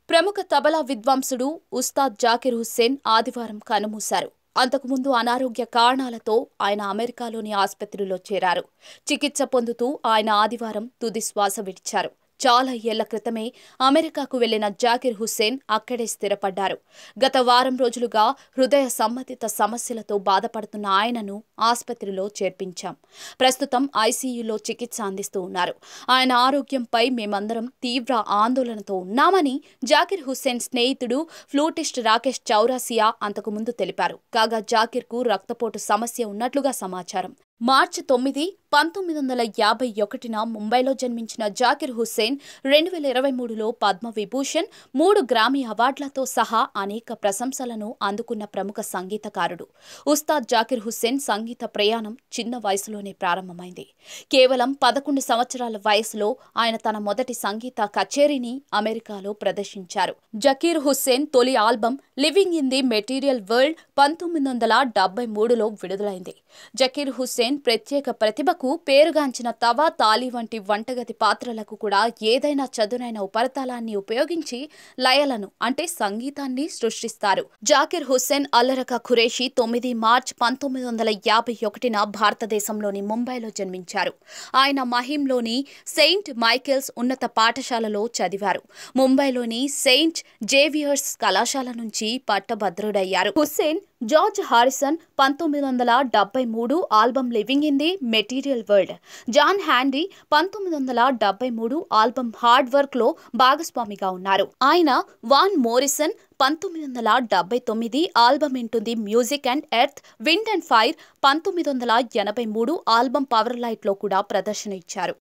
ప్రముఖ తబలా విద్వాంసుడు ఉస్తాద్ జాకిర్ హుస్సేన్ ఆదివారం కన్నుమూశారు. అంతకుముందు అనారోగ్య కారణాలతో ఆయన అమెరికాలోని ఆసుపత్రిలో చేరారు. చికిత్స పొందుతూ ఆయన ఆదివారం తుది శ్వాస విడిచారు. చాలా ఏళ్ల క్రితమే అమెరికాకు వెళ్లిన జాకిర్ హుస్సేన్ అక్కడే స్థిరపడ్డారు. గత వారం రోజులుగా హృదయ సంబంధిత సమస్యలతో బాధపడుతున్న ఆయనను ఆసుపత్రిలో చేర్పించాం. ప్రస్తుతం ఐసీయూలో చికిత్స అందిస్తూ ఉన్నారు. ఆయన ఆరోగ్యంపై మేమందరం తీవ్ర ఆందోళనతో ఉన్నామని జాకిర్ హుస్సేన్ స్నేహితుడు ఫ్లూటిస్ట్ రాకేష్ చౌరాసియా అంతకుముందు తెలిపారు. కాగా జాకిర్కు రక్తపోటు సమస్య ఉన్నట్లుగా సమాచారం. మార్చి 9, 1951న ముంబైలో జన్మించిన జాకిర్ హుస్సేన్ 2023లో పద్మవిభూషణ్, 3 గ్రామీ అవార్డులతో సహా అనేక ప్రశంసలను అందుకున్న ప్రముఖ సంగీతకారుడు. ఉస్తాద్ జాకిర్ హుస్సేన్ సంగీత ప్రయాణం చిన్న వయసులోనే ప్రారంభమైంది. కేవలం 11 సంవత్సరాల వయసులో ఆయన తన మొదటి సంగీత కచేరీని అమెరికాలో ప్రదర్శించారు. జాకిర్ హుస్సేన్ తొలి album Living in the Material World 1973లో విడుదలైంది. జాకిర్ హుస్సేన్ ప్రత్యేక ప్రతిభకు పేరుగాంచిన తవా, తాలి వంటి వంటగది పాత్రలకు కూడా ఏదైనా చదునైన ఉపరితలాన్ని ఉపయోగించి లయలను అంటే సంగీతాన్ని సృష్టిస్తారు. జాకిర్ హుస్సేన్ అల్లరక ఖురేషి 9 మార్చి 1951న భారతదేశంలోని ముంబైలో జన్మించారు. ఆయన మహింలోని సెయింట్ మైకేల్స్ ఉన్నత పాఠశాలలో చదివారు. ముంబైలోని సెయింట్ జేవియర్స్ కళాశాల నుంచి పట్టభద్రుడయ్యారు. Hussain George Harrison 1973 album Living in the Material World, John Handy 1973 album Hard Work లో భాగస్వామిగా ఉన్నారు. ఆయన Van Morrison 1979 album Into the Music and Earth, Wind and Fire, 1983 album Power Light లో కూడా ప్రదర్శన ఇచ్చారు.